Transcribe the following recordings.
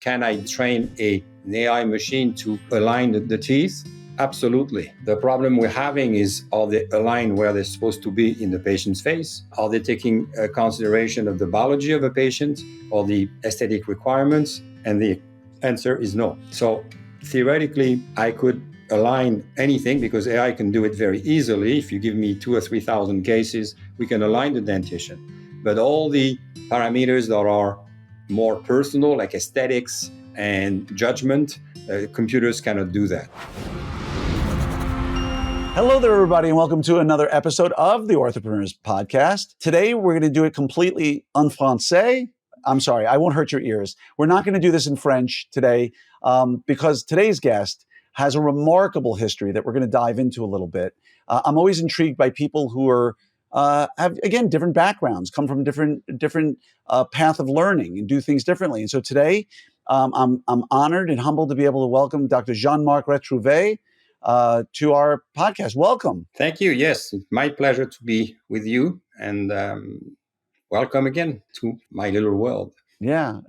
Can I train an AI machine to align the teeth? Absolutely. The problem we're having is, are they aligned where they're supposed to be in the patient's face? Are they taking consideration of the biology of a patient or the aesthetic requirements? And the answer is no. So theoretically, I could align anything because AI can do it very easily. If you give me 2,000 or 3,000 cases, we can align the dentition. But all the parameters that are more personal, like aesthetics and judgment, computers cannot do that. Hello there, everybody, and welcome to another episode of the Orthopreneurs podcast. Today, we're going to do it completely en français. I'm sorry, I won't hurt your ears. We're not going to do this in French today because today's guest has a remarkable history that we're going to dive into a little bit. I'm always intrigued by people who are have, again, different backgrounds, come from different path of learning and do things differently. And so today, I'm honored and humbled to be able to welcome Dr. Marc Retrouvey to our podcast. Welcome. Thank you. Yes, it's my pleasure to be with you, and welcome again to my little world. Yeah,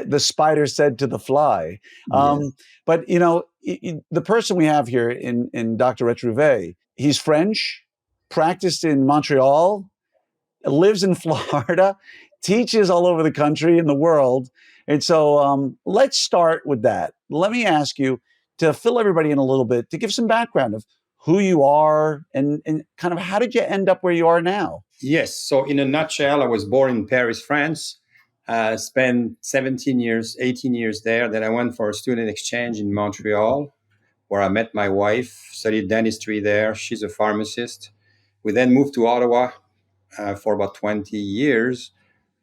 the spider said to the fly. Yes. But, you know, the person we have here in Dr. Retrouvey, he's French, practiced in Montreal, lives in Florida, teaches all over the country and the world. And so let's start with that. Let me ask you to fill everybody in a little bit, to give some background of who you are and kind of how did you end up where you are now? Yes. So in a nutshell, I was born in Paris, France. Spent 18 years there. Then I went for a student exchange in Montreal, where I met my wife, studied dentistry there. She's a pharmacist. We then moved to Ottawa for about 20 years.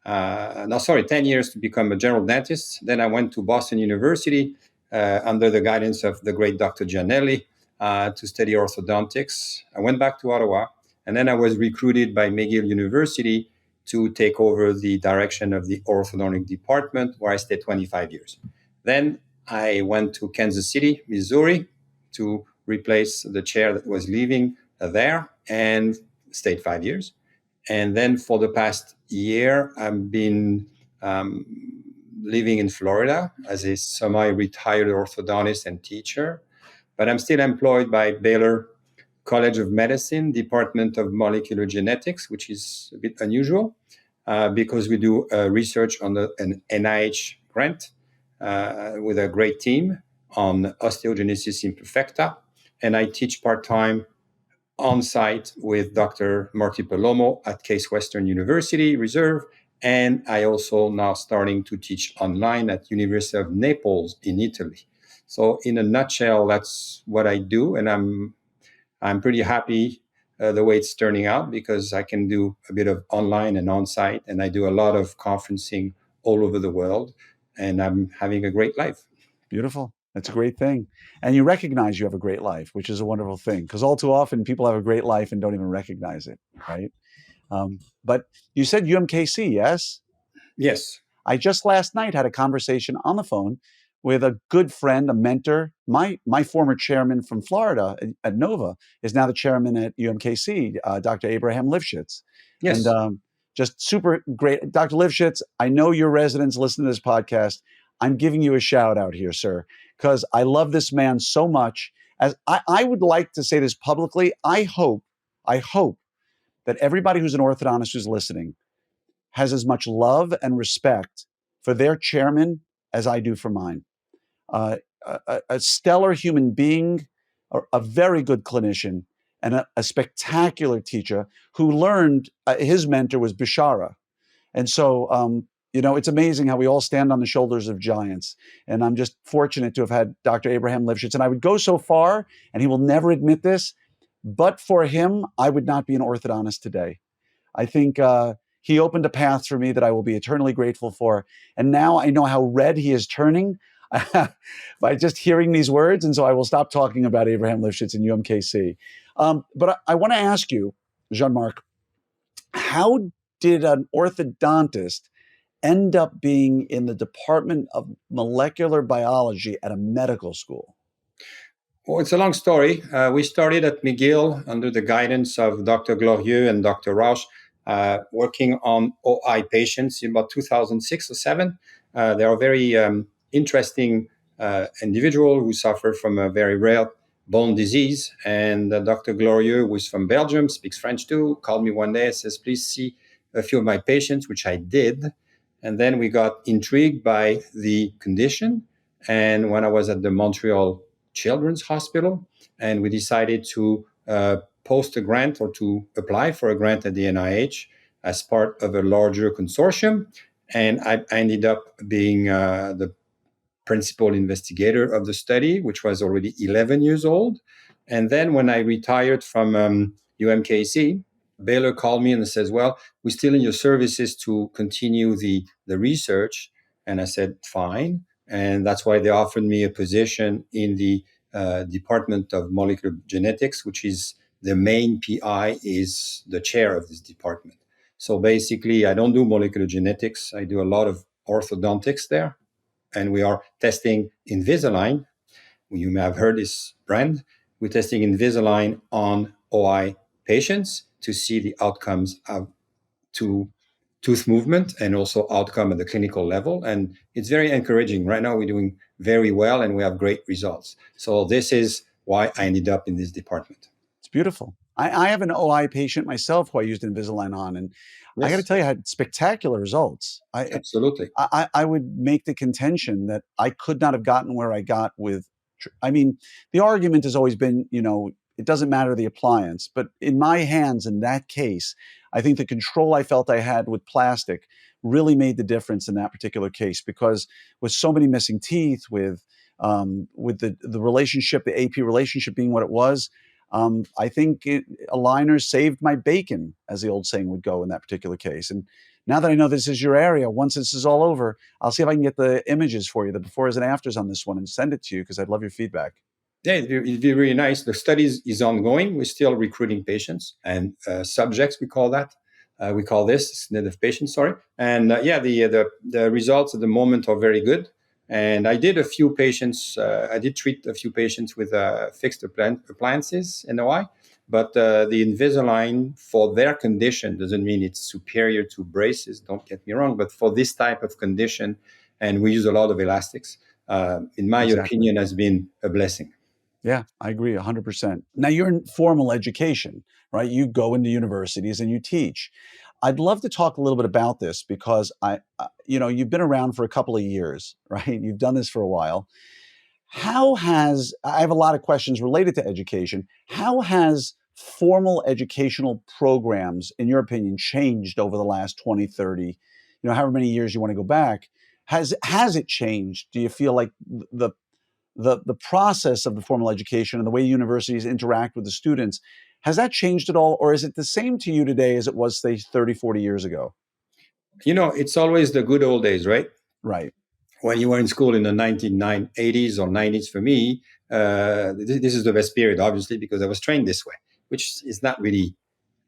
10 years to become a general dentist. Then I went to Boston University under the guidance of the great Dr. Gianelli to study orthodontics. I went back to Ottawa, and then I was recruited by McGill University to take over the direction of the orthodontic department, where I stayed 25 years. Then I went to Kansas City, Missouri, to replace the chair that was leaving there, and stayed 5 years. And then for the past year, I've been living in Florida as a semi-retired orthodontist and teacher. But I'm still employed by Baylor College of Medicine, Department of Molecular Genetics, which is a bit unusual because we do research on an NIH grant with a great team on osteogenesis imperfecta. And I teach part-time on-site with Dr. Marty Palomo at Case Western University Reserve. And I also now starting to teach online at University of Naples in Italy. So in a nutshell, that's what I do. And I'm pretty happy the way it's turning out because I can do a bit of online and on-site. And I do a lot of conferencing all over the world. And I'm having a great life. Beautiful. That's a great thing. And you recognize you have a great life, which is a wonderful thing, because all too often people have a great life and don't even recognize it, right? But you said UMKC, yes? Yes. I just last night had a conversation on the phone with a good friend, a mentor. My former chairman from Florida at Nova is now the chairman at UMKC, Dr. Abraham Lifshitz. Yes. And just super great. Dr. Lifshitz, I know your residents listen to this podcast. I'm giving you a shout out here, sir, because I love this man so much. As I would like to say this publicly, I hope that everybody who's an orthodontist who's listening has as much love and respect for their chairman as I do for mine. A stellar human being, a very good clinician, and a spectacular teacher who learned, his mentor was Bishara. And so, it's amazing how we all stand on the shoulders of giants. And I'm just fortunate to have had Dr. Abraham Lifshitz. And I would go so far, and he will never admit this, but for him, I would not be an orthodontist today. I think he opened a path for me that I will be eternally grateful for. And now I know how red he is turning by just hearing these words. And so I will stop talking about Abraham Lifshitz and UMKC. But I want to ask you, Jean-Marc, how did an orthodontist end up being in the Department of Molecular Biology at a medical school? Well, it's a long story. We started at McGill under the guidance of Dr. Glorieux and Dr. Rausch, working on OI patients in about 2006 or 7. They are very interesting individual who suffered from a very rare bone disease. And Dr. Glorieux, who is from Belgium, speaks French too, called me one day and says, please see a few of my patients, which I did. And then we got intrigued by the condition. And when I was at the Montreal Children's Hospital, and we decided to post a grant or to apply for a grant at the NIH as part of a larger consortium. And I ended up being the principal investigator of the study, which was already 11 years old. And then when I retired from UMKC, Baylor called me and says, well, we're still in your services to continue the research. And I said, fine. And that's why they offered me a position in the Department of Molecular Genetics, which is the main PI is the chair of this department. So basically, I don't do molecular genetics. I do a lot of orthodontics there. And we are testing Invisalign. You may have heard this brand. We're testing Invisalign on OI patients to see the outcomes of tooth movement and also outcome at the clinical level. And it's very encouraging. Right now, we're doing very well and we have great results. So this is why I ended up in this department. It's beautiful. I have an OI patient myself who I used Invisalign on, and I got to Yes, tell you, I had spectacular results. absolutely. I would make the contention that I could not have gotten where I got with. I mean, the argument has always been, it doesn't matter the appliance, but in my hands, in that case, I think the control I felt I had with plastic really made the difference in that particular case because with so many missing teeth, with the relationship, the AP relationship being what it was. I think aligners saved my bacon, as the old saying would go in that particular case. And now that I know this is your area, once this is all over, I'll see if I can get the images for you, the befores and afters on this one, and send it to you because I'd love your feedback. Yeah, it'd be really nice. The study is ongoing. We're still recruiting patients and subjects. We call that. We call this instead of patients. Sorry. And the results at the moment are very good. And I did a few patients. I did treat a few patients with fixed appliances in OI. But the Invisalign for their condition doesn't mean it's superior to braces. Don't get me wrong. But for this type of condition, and we use a lot of elastics. In my Exactly. opinion, has been a blessing. Yeah, I agree 100%. Now you're in formal education, right? You go into universities and you teach. I'd love to talk a little bit about this because you've been around for a couple of years, right? You've done this for a while. I have a lot of questions related to education. How has formal educational programs, in your opinion, changed over the last 20, 30, however many years you want to go back? Has it changed? Do you feel like the process of the formal education and the way universities interact with the students, has that changed at all? Or is it the same to you today as it was, say, 30, 40 years ago? It's always the good old days, right? Right. When you were in school in the 1980s or 90s, for me, this is the best period, obviously, because I was trained this way, which is not really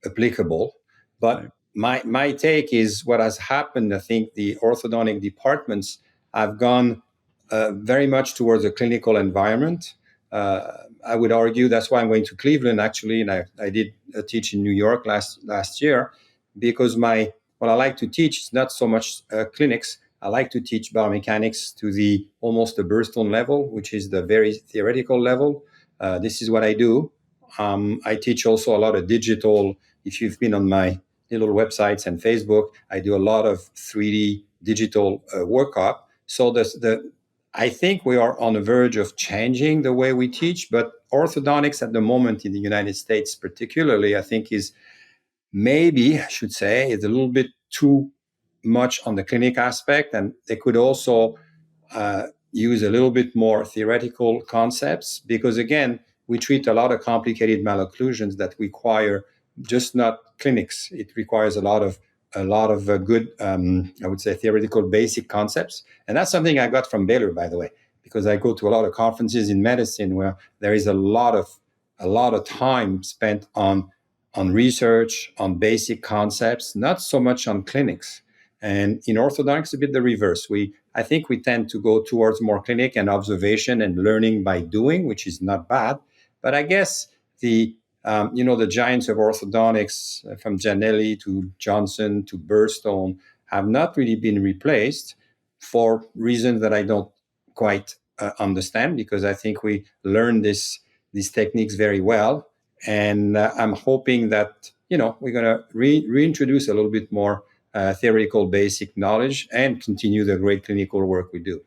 applicable. But Right. my take is what has happened. I think the orthodontic departments have gone very much towards a clinical environment. I would argue that's why I'm going to Cleveland actually, and I did teach in New York last year because what I like to teach is not so much clinics. I like to teach biomechanics to the almost the birthstone level, which is the very theoretical level. This is what I do. I teach also a lot of digital. If you've been on my little websites and Facebook, I do a lot of 3D digital workup. So I think we are on the verge of changing the way we teach, but orthodontics at the moment in the United States, particularly, I think is maybe, I should say, is a little bit too much on the clinic aspect, and they could also use a little bit more theoretical concepts because, again, we treat a lot of complicated malocclusions that require just not clinics. It requires a lot of good, I would say, theoretical basic concepts, and that's something I got from Baylor, by the way, because I go to a lot of conferences in medicine where there is a lot of time spent on research, on basic concepts, not so much on clinics. And in orthodontics, a bit the reverse. I think we tend to go towards more clinic and observation and learning by doing, which is not bad. But I guess the giants of orthodontics, from Janelli to Johnson to Burstone, have not really been replaced for reasons that I don't quite understand, because I think we learn these techniques very well. And I'm hoping that, we're going to reintroduce a little bit more theoretical basic knowledge and continue the great clinical work we do.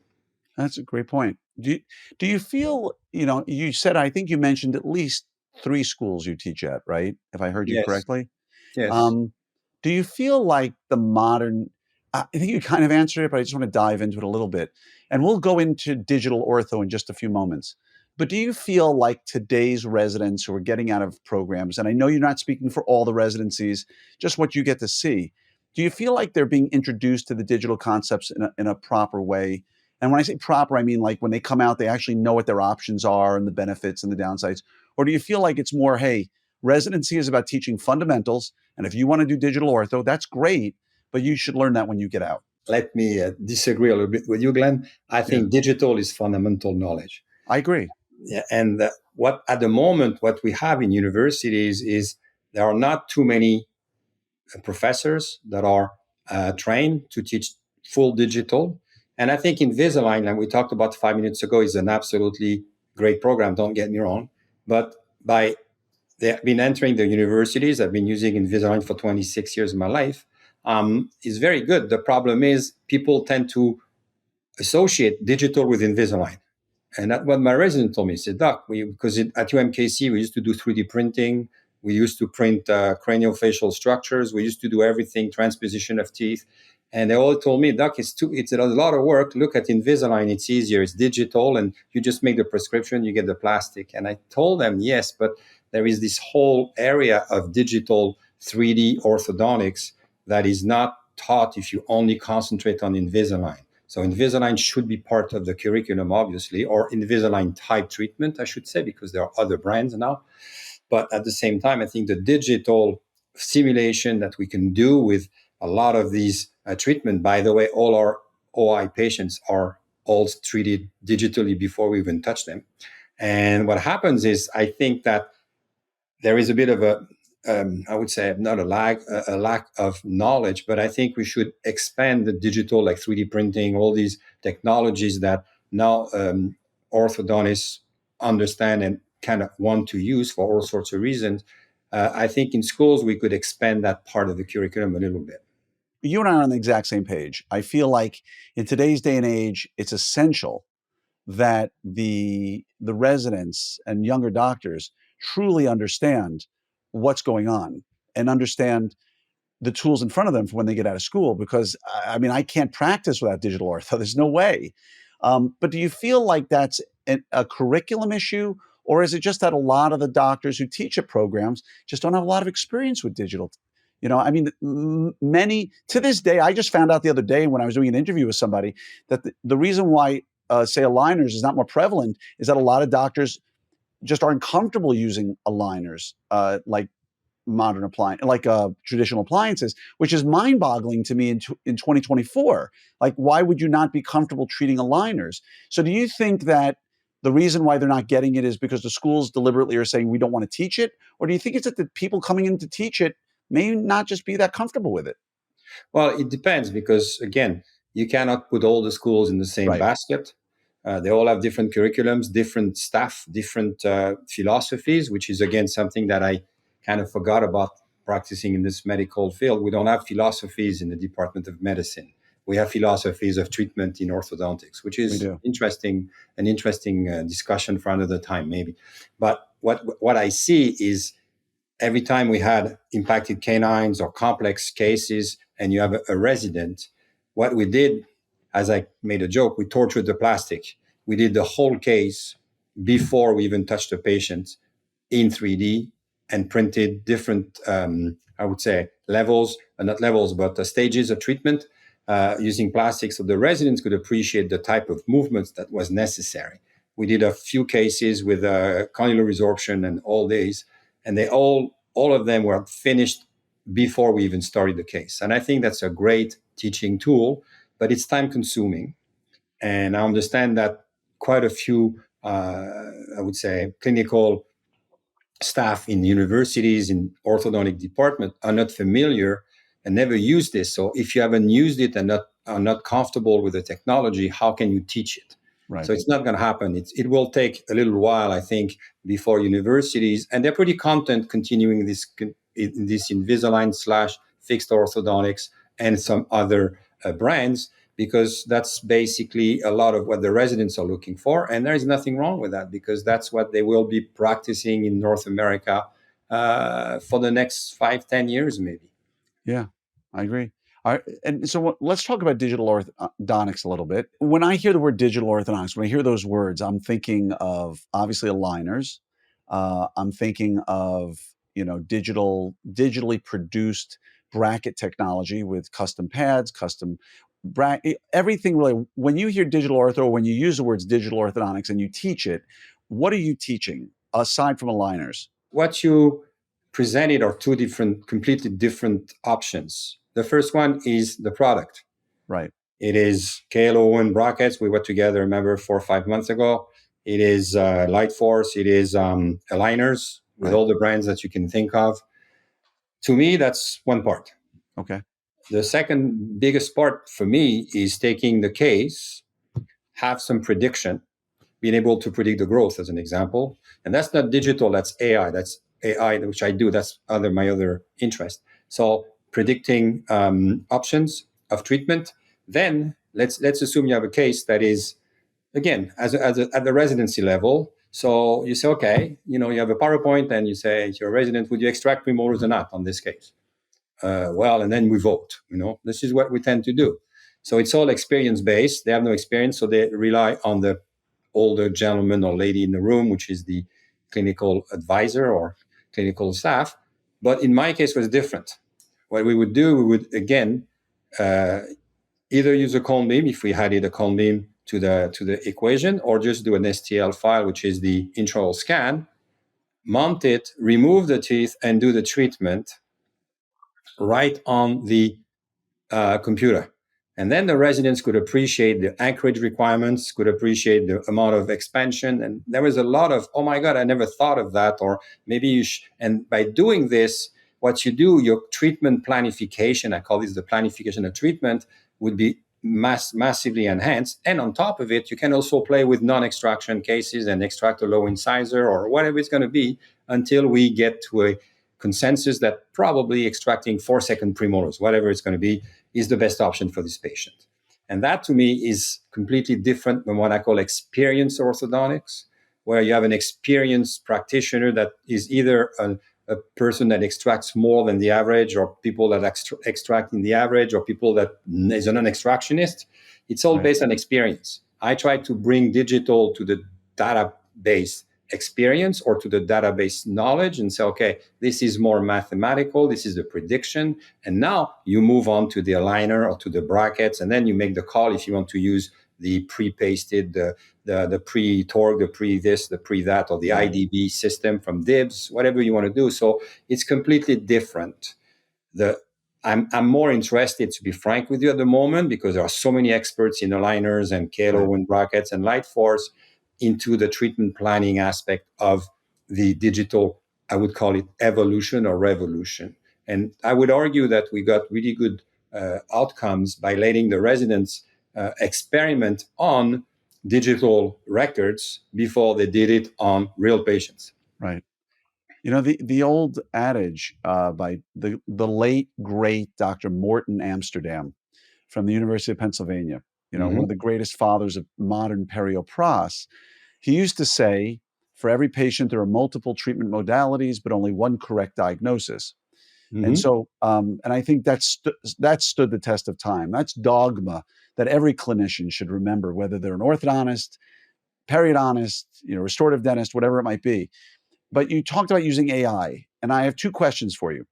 That's a great point. Do you feel, you said, I think you mentioned at least 3 schools you teach at, right? If I heard you Yes, correctly. yes. Um, do you feel like the modern I think you kind of answered it, but I just want to dive into it a little bit. And we'll go into digital ortho in just a few moments. But do you feel like today's residents who are getting out of programs, and I know you're not speaking for all the residencies, just what you get to see, do you feel like they're being introduced to the digital concepts in a proper way? And when I say proper, I mean like when they come out, they actually know what their options are and the benefits and the downsides? Or do you feel like it's more, hey, residency is about teaching fundamentals, and if you want to do digital ortho, that's great, but you should learn that when you get out? Let me disagree a little bit with you, Glenn. I Yeah, think digital is fundamental knowledge. I agree. Yeah, and what at the moment what we have in universities is there are not too many professors that are trained to teach full digital. And I think Invisalign, and we talked about 5 minutes ago, is an absolutely great program. Don't get me wrong, but by they have been entering the universities. I've been using Invisalign for 26 years of my life. Is very good. The problem is people tend to associate digital with Invisalign. And that's what my resident told me. He said, Doc, because at UMKC, we used to do 3D printing. We used to print craniofacial structures. We used to do everything, transposition of teeth. And they all told me, Doc, it's a lot of work. Look at Invisalign. It's easier. It's digital. And you just make the prescription, you get the plastic. And I told them, yes, but there is this whole area of digital 3D orthodontics that is not taught if you only concentrate on Invisalign. So Invisalign should be part of the curriculum, obviously, or Invisalign type treatment, I should say, because there are other brands now. But at the same time, I think the digital simulation that we can do with a lot of these treatment, by the way, all our OI patients are all treated digitally before we even touch them. And what happens is, I think that there is a bit of I would say not a lack of knowledge, but I think we should expand the digital, like 3D printing, all these technologies that now orthodontists understand and kind of want to use for all sorts of reasons. I think in schools we could expand that part of the curriculum a little bit. You and I are on the exact same page. I feel like in today's day and age, it's essential that the residents and younger doctors truly understand what's going on and understand the tools in front of them for when they get out of school. Because I mean, I can't practice without digital ortho. There's no way. But do you feel like that's a curriculum issue, or is it just that a lot of the doctors who teach at programs just don't have a lot of experience with digital? I mean, many to this day. I just found out the other day when I was doing an interview with somebody that the reason why, say, aligners is not more prevalent is that a lot of doctors just aren't comfortable using aligners, like modern appliance, like traditional appliances, which is mind-boggling to me in 2024. Like, why would you not be comfortable treating aligners? So, do you think that the reason why they're not getting it is because the schools deliberately are saying we don't want to teach it, or do you think it's that the people coming in to teach it may not just be that comfortable with it? Well, it depends because, again, you cannot put all the schools in the same Right. basket. They all have different curriculums, different staff, different philosophies, which is, again, something that I kind of forgot about practicing in this medical field. We don't have philosophies in the Department of Medicine. We have philosophies of treatment in orthodontics, which We is do. an interesting discussion for another time, maybe. But what I see is every time we had impacted canines or complex cases and you have a resident, what we did, as I made a joke, we tortured the plastic. We did the whole case before we even touched the patient in 3D and printed different, I would say, levels, not levels, but stages of treatment using plastic so the residents could appreciate the type of movements that was necessary. We did a few cases with condylar resorption and all these, and they all of them were finished before we even started the case. And I think that's a great teaching tool, but it's time consuming. And I understand that quite a few, I would say, clinical staff in universities in orthodontic department are not familiar and never used this. So if you haven't used it and are not comfortable with the technology, how can you teach it? Right. So it's not going to happen. It will take a little while, I think, before universities, and they're pretty content continuing this Invisalign slash fixed orthodontics and some other brands, because that's basically a lot of what the residents are looking for. And there is nothing wrong with that, because that's what they will be practicing in North America for the next 5-10 years, maybe. Yeah, I agree. All right, and so let's talk about digital orthodontics a little bit. When I hear the word digital orthodontics, when I hear those words, I'm thinking of obviously aligners. I'm thinking of digitally produced bracket technology with custom pads, custom bracket, everything really. When you hear digital ortho, when you use the words digital orthodontics and you teach it, what are you teaching aside from aligners? What you presented are two completely different options. The first one is the product. Right. It is KLO1 brackets. We were together, remember, 4 or 5 months ago. It is Light Force. It is aligners with Right. all the brands that you can think of. To me, that's one part. Okay. The second biggest part for me is taking the case, have some prediction, being able to predict the growth, as an example. And that's not digital, that's AI. That's AI, which I do. That's my other interest. So predicting options of treatment. Then let's assume you have a case that is, again, at the residency level. So you say, okay, you have a PowerPoint and you say to your resident, would you extract premolars or not on this case? Well, and then we vote. This is what we tend to do. So it's all experience based. They have no experience, so they rely on the older gentleman or lady in the room, which is the clinical advisor or clinical staff. But in my case, it was different. What we would do, we would again either use a cone beam if we had a cone beam to the equation, or just do an STL file, which is the intraoral scan, mount it, remove the teeth, and do the treatment right on the computer. And then the residents could appreciate the anchorage requirements, could appreciate the amount of expansion. And there was a lot of, oh my God, I never thought of that. Or maybe and by doing this, what you do, your treatment planification, I call this the planification of treatment, would be massively enhanced. And on top of it, you can also play with non-extraction cases and extract a low incisor or whatever it's going to be, until we get to a consensus that probably extracting 4-second premolars, whatever it's going to be, is the best option for this patient. And that to me is completely different than what I call experienced orthodontics, where you have an experienced practitioner that is either a person that extracts more than the average, or people that extract in the average, or people that is a non-extractionist. It's all based on experience. I try to bring digital to the database experience or to the database knowledge and say, okay, this is more mathematical, this is the prediction, and now you move on to the aligner or to the brackets, and then you make the call if you want to use the pre-pasted, the pre-torque, the pre-this, the pre-that, or the IDB system from DIBS, whatever you want to do. So it's completely different. I'm more interested, to be frank with you, at the moment, because there are so many experts in aligners and KLO and brackets and Light Force, into the treatment planning aspect of the digital, I would call it evolution or revolution. And I would argue that we got really good outcomes by letting the residents experiment on digital records before they did it on real patients. Right. The old adage by the late, great Dr. Morton Amsterdam from the University of Pennsylvania, one of the greatest fathers of modern periopros, he used to say, for every patient, there are multiple treatment modalities, but only one correct diagnosis. And so, and I think that stood the test of time. That's dogma that every clinician should remember, whether they're an orthodontist, periodontist, restorative dentist, whatever it might be. But you talked about using AI, and I have two questions for you.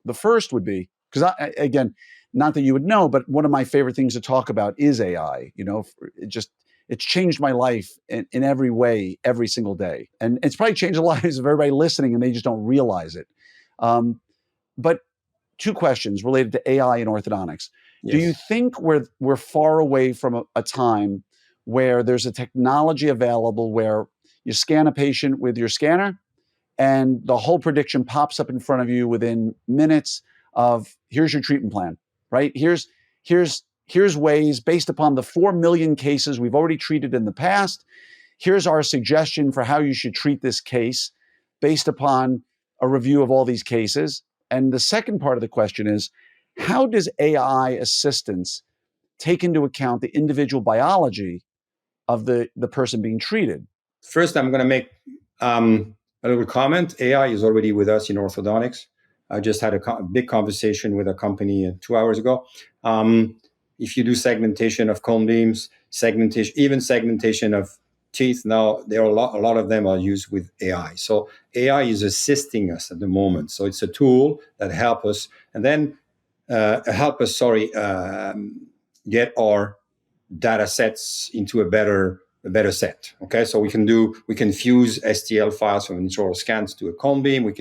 The first would be, because again, not that you would know, but one of my favorite things to talk about is AI. It's changed my life in every way, every single day. And it's probably changed the lives of everybody listening, and they just don't realize it. But two questions related to AI and orthodontics. Yes. Do you think we're far away from a time where there's a technology available where you scan a patient with your scanner and the whole prediction pops up in front of you within minutes of, here's your treatment plan, right? Here's here's ways based upon the 4 million cases we've already treated in the past. Here's our suggestion for how you should treat this case based upon a review of all these cases. And the second part of the question is, how does AI assistance take into account the individual biology of the person being treated? First, I'm going to make a little comment. AI is already with us in orthodontics. I just had a big conversation with a company 2 hours ago. If you do segmentation of cone beams, even segmentation of teeth, now there are a lot of them are used with AI. So AI is assisting us at the moment. So it's a tool that help us, and then get our data sets into a better set. Okay, so we can fuse STL files from intraoral scans to a cone beam. We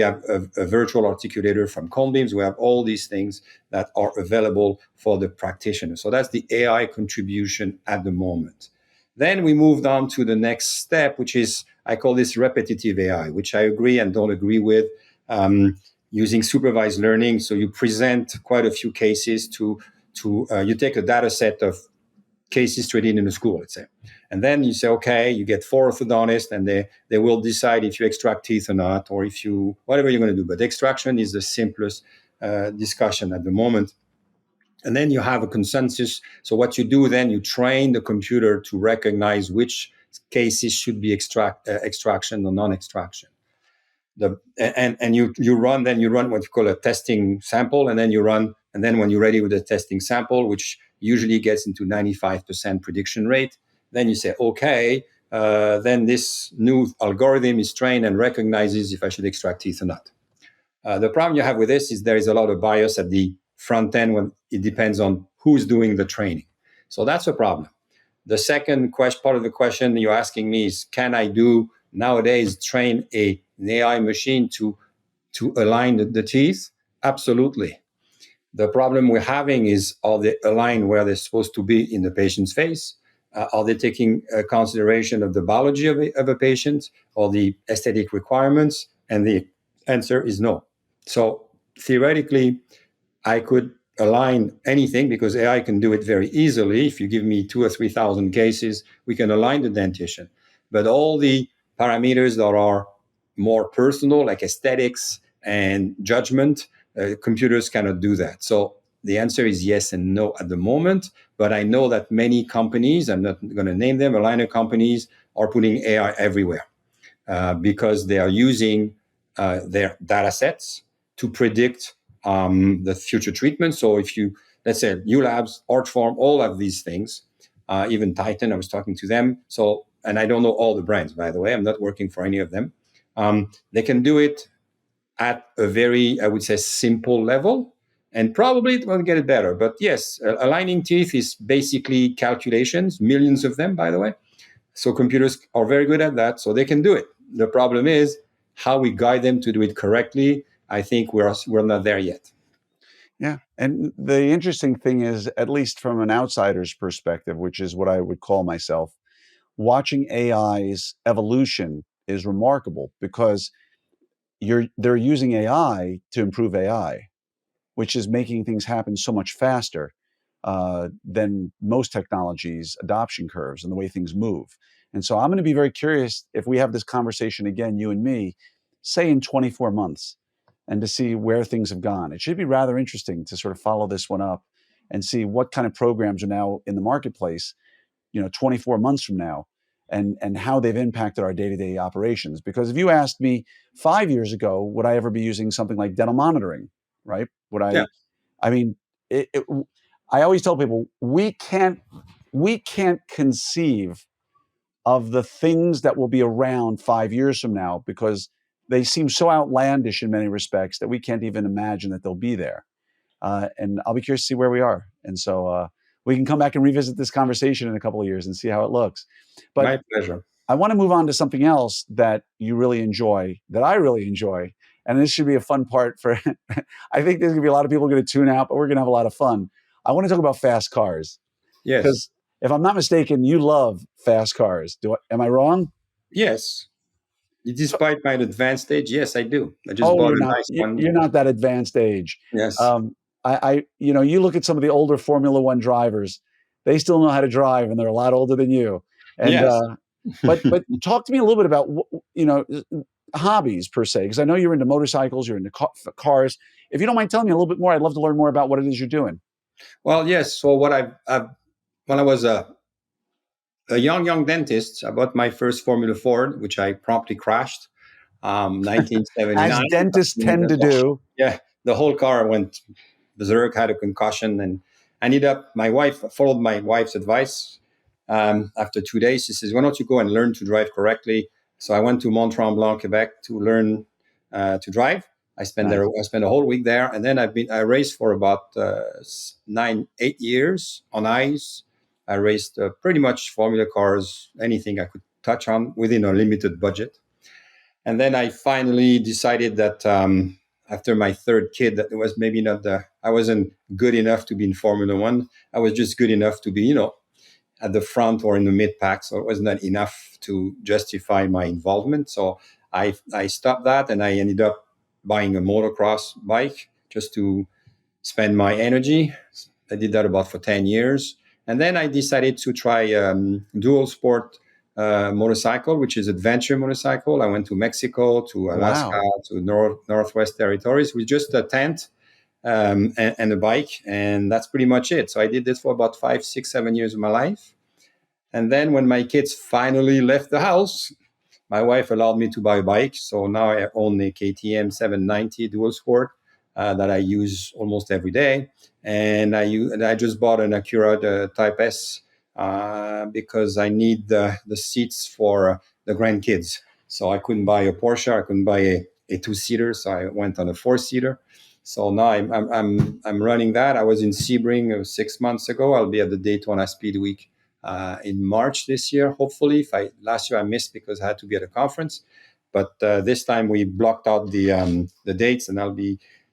have a virtual articulator from cone beams. We have all these things that are available for the practitioner. So that's the AI contribution at the moment. Then we moved on to the next step, which is, I call this repetitive AI, which I agree and don't agree with. Using supervised learning, so you present quite a few cases you take a data set of cases treated in a school, let's say, and then you say, okay, you get 4 orthodontists, and they will decide if you extract teeth or not, or if you whatever you're going to do. But extraction is the simplest discussion at the moment. And then you have a consensus. So what you do then, you train the computer to recognize which cases should be extraction or non-extraction. You run what you call a testing sample, and then when you're ready with the testing sample, which usually gets into 95% prediction rate, then you say, okay, then this new algorithm is trained and recognizes if I should extract teeth or not. The problem you have with this is there is a lot of bias at the front end when it depends on who's doing the training. So that's a problem. The second part of the question you're asking me is, can I do nowadays train an AI machine to align the teeth? Absolutely. The problem we're having is, are they aligned where they're supposed to be in the patient's face? Are they taking consideration of the biology of a patient or the aesthetic requirements? And the answer is no. So theoretically, I could align anything because AI can do it very easily. If you give me 2,000 or 3,000 cases, we can align the dentition. But all the parameters that are more personal, like aesthetics and judgment, computers cannot do that. So the answer is yes and no at the moment. But I know that many companies, I'm not going to name them, aligner companies, are putting AI everywhere because they are using their data sets to predict the future treatment. So if let's say ULabs, Artform, all of these things, even Titan, I was talking to them. So, and I don't know all the brands, by the way, I'm not working for any of them. They can do it at a very, I would say, simple level, and probably it will get it better. But yes, aligning teeth is basically calculations, millions of them, by the way. So computers are very good at that, so they can do it. The problem is how we guide them to do it correctly. I think we're not there yet. Yeah. And the interesting thing is, at least from an outsider's perspective, which is what I would call myself, watching AI's evolution is remarkable because they're using AI to improve AI, which is making things happen so much faster than most technologies' adoption curves and the way things move. And so I'm going to be very curious if we have this conversation again, you and me, say in 24 months, and to see where things have gone. It should be rather interesting to sort of follow this one up and see what kind of programs are now in the marketplace, 24 months from now, and how they've impacted our day-to-day operations. Because if you asked me 5 years ago, would I ever be using something like dental monitoring, right? Yeah. I mean, I always tell people we can't conceive of the things that will be around 5 years from now because they seem so outlandish in many respects that we can't even imagine that they'll be there. And I'll be curious to see where we are. And so we can come back and revisit this conversation in a couple of years and see how it looks. But My pleasure. I want to move on to something else that you really enjoy, that I really enjoy. And this should be a fun part for, I think there's going to be a lot of people going to tune out, but we're going to have a lot of fun. I want to talk about fast cars. Yes. Because if I'm not mistaken, you love fast cars. Am I wrong? Yes. Despite my advanced age, yes, I do. I just bought a nice one. You're not that advanced age. Yes. you look at some of the older Formula One drivers, they still know how to drive, and they're a lot older than you. And Yes. but talk to me a little bit about hobbies per se, because I know you're into motorcycles, you're into cars. If you don't mind telling me a little bit more, I'd love to learn more about what it is you're doing. Well, yes. So when I was a young dentist, I bought my first Formula Ford, which I promptly crashed. As 1979. dentists tend to do. Yeah, the whole car went berserk, had a concussion, and ended up. My wife followed my wife's advice. After 2 days, she says, "Why don't you go and learn to drive correctly?" So I went to Mont Tremblant, Quebec, to learn to drive. Nice. I spent a whole week there, and then I raced for about 8 years on ice. I raced pretty much Formula cars, anything I could touch on within a limited budget. And then I finally decided that after my third kid, that it was maybe not I wasn't good enough to be in Formula One. I was just good enough to be, at the front or in the mid pack. So it was not enough to justify my involvement. So I stopped that, and I ended up buying a motocross bike just to spend my energy. I did that about for 10 years. And then I decided to try dual sport motorcycle, which is adventure motorcycle. I went to Mexico, to Alaska, Wow. to Northwest Territories with just a tent and a bike. And that's pretty much it. So I did this for about 5, 6, 7 years of my life. And then when my kids finally left the house, my wife allowed me to buy a bike. So now I own a KTM 790 dual sport that I use almost every day. And I just bought an Acura Type S because I need the seats for the grandkids. So I couldn't buy a Porsche, I couldn't buy a two-seater, so I went on a four-seater. So now I'm running that. I was in Sebring 6 months ago. I'll be at the Daytona Speed Week in March this year, hopefully. Last year I missed because I had to be at a conference, but this time we blocked out the dates, and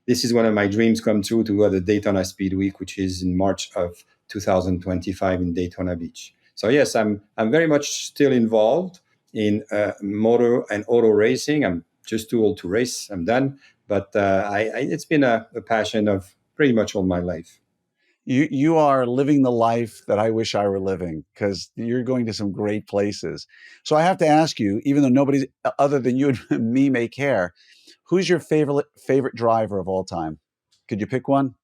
This is one of my dreams come true, to go to the Daytona Speed Week, which is in March of 2025 in Daytona Beach. So yes, I'm very much still involved in motor and auto racing. I'm just too old to race. I'm done, but it's been a passion of pretty much all my life. You are living the life that I wish I were living, because you're going to some great places. So I have to ask you, even though nobody other than you and me may care, who's your favorite driver of all time? Could you pick one?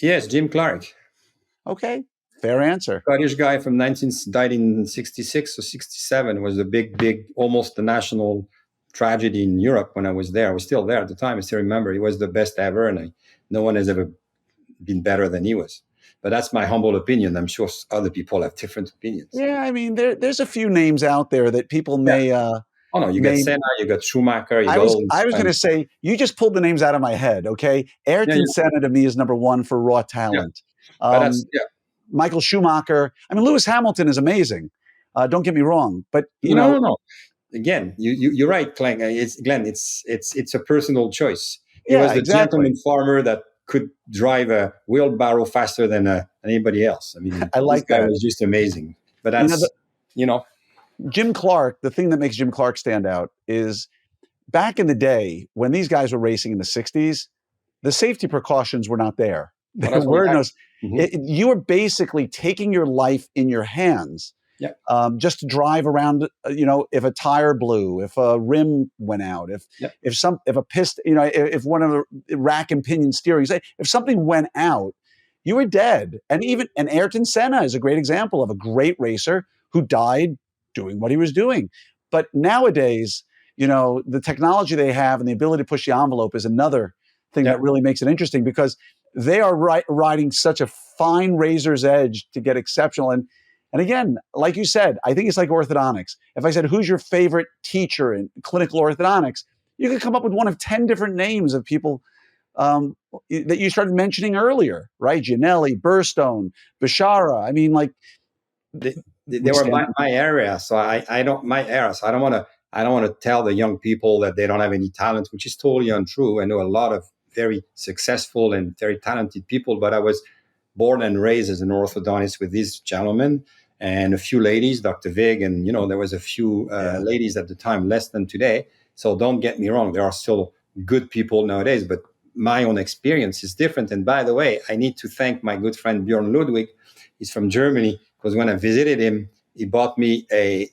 Yes, Jim Clark. Okay, fair answer. Scottish guy from died in 66 or 67. Was a big, almost a national tragedy in Europe when I was there. I was still there at the time. I still remember he was the best ever, and no one has ever been better than he was. But that's my humble opinion. I'm sure other people have different opinions. Yeah, I mean, there's a few names out there that people Yeah. may Oh no, you got may. Senna, you got Schumacher, you I got was all I these was going to kinds. say, you just pulled the names out of my head. Okay, Yeah, Ayrton yeah, Senna to me is number one for raw yeah. talent. But that's Um, Michael Schumacher. I mean, Lewis Hamilton is amazing. Don't get me wrong, but no. Again, you're right, Glenn. It's a personal choice. He was yeah, the exactly. gentleman farmer that could drive a wheelbarrow faster than anybody else. I mean, I this like guy that. was just amazing. But You know, that's you know Jim Clark. The thing that makes Jim Clark stand out is back in the day when these guys were racing in the '60s, the safety precautions were not there. well, There that's what were no. exactly. Hmm. You were basically taking your life in your hands, Yeah, just to drive around. If a tire blew, if a rim went out, yeah, if a piston, if one of the rack and pinion steering, if something went out, you were dead. And Ayrton Senna is a great example of a great racer who died doing what he was doing. But nowadays, the technology they have and the ability to push the envelope is another thing yeah. that really makes it interesting, because they are riding such a fine razor's edge to get exceptional. And again, like you said, I think it's like orthodontics. If I said, who's your favorite teacher in clinical orthodontics, you could come up with one of 10 different names of people um, that you started mentioning earlier, right? Gianelli, Burstone, Bashara. I mean, like, they, they we were stand. my area, so I don't my era. So I don't want to tell the young people that they don't have any talent, which is totally untrue. I know a lot of very successful and very talented people, but I was born and raised as an orthodontist with these gentlemen and a few ladies, Dr. Vig, and there was a few Yeah. ladies at the time, less than today. So don't get me wrong, there are still good people nowadays, but my own experience is different. And by the way, I need to thank my good friend Bjorn Ludwig. He's from Germany, because when I visited him, he bought me a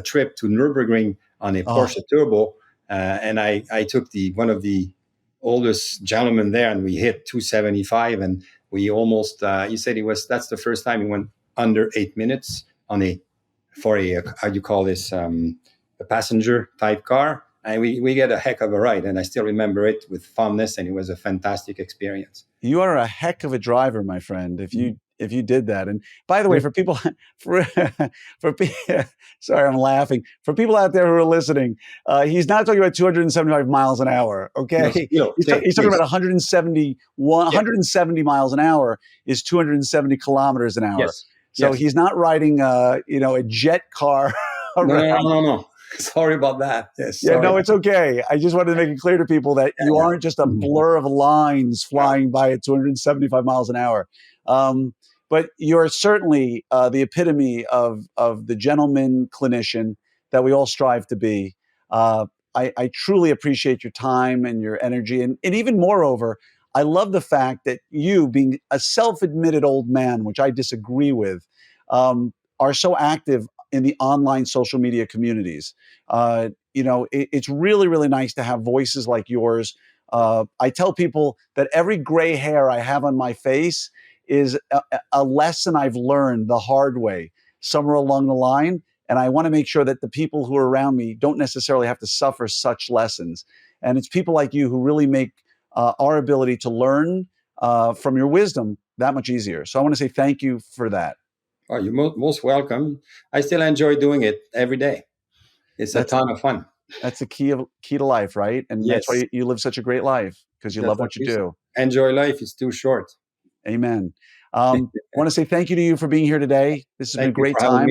trip to Nürburgring on a Porsche Turbo, and I took one of the oldest gentlemen there, and we hit 275, and we almost. He said that's the first time he went under 8 minutes on for a how do you call this, a passenger type car, and we get a heck of a ride, and I still remember it with fondness, and it was a fantastic experience. You are a heck of a driver, my friend, if you did that. And by the way, for people, sorry, I'm laughing. For people out there who are listening, he's not talking about 275 miles an hour, okay? No, he's talking about 170 miles an hour is 270 kilometers an hour. Yes. So he's not riding, a jet car around. No. Sorry about that. Yes. Yeah, no, it's okay. I just wanted to make it clear to people that you aren't just a blur of lines flying by at 275 miles an hour. But you're certainly the epitome of the gentleman clinician that we all strive to be. I truly appreciate your time and your energy. And even moreover, I love the fact that you, being a self-admitted old man, which I disagree with, are so active in the online social media communities. It's really, really nice to have voices like yours. I tell people that every gray hair I have on my face is a lesson I've learned the hard way, somewhere along the line. And I want to make sure that the people who are around me don't necessarily have to suffer such lessons. And it's people like you who really make our ability to learn from your wisdom that much easier. So I want to say thank you for that. Oh, you're most welcome. I still enjoy doing it every day. It's a ton of fun. That's the key to life, right? And yes. That's why you live such a great life, because you love what you do. Enjoy life. It's too short. Amen. I want to say thank you to you for being here today. This has been a great time.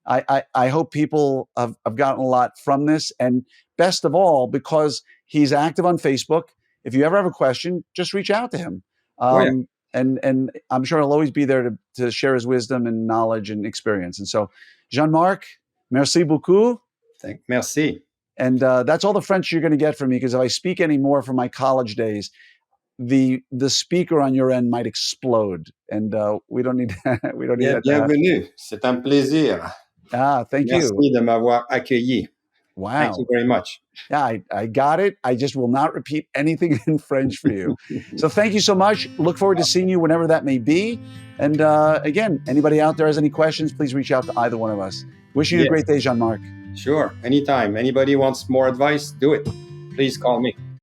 I hope people have gotten a lot from this. And best of all, because he's active on Facebook, if you ever have a question, just reach out to him. And I'm sure he'll always be there to share his wisdom and knowledge and experience. And so, Jean-Marc, merci beaucoup. Merci. And that's all the French you're going to get from me, because if I speak any more from my college days, the speaker on your end might explode, and we don't need that. Bienvenue. C'est un plaisir. Thank you. Merci de m'avoir accueilli. Wow. Thank you very much. Yeah, I got it. I just will not repeat anything in French for you. So thank you so much. Look forward to seeing you whenever that may be. And again, anybody out there has any questions, please reach out to either one of us. Wishing you a great day, Jean-Marc. Sure. Anytime. Anybody wants more advice, do it. Please call me.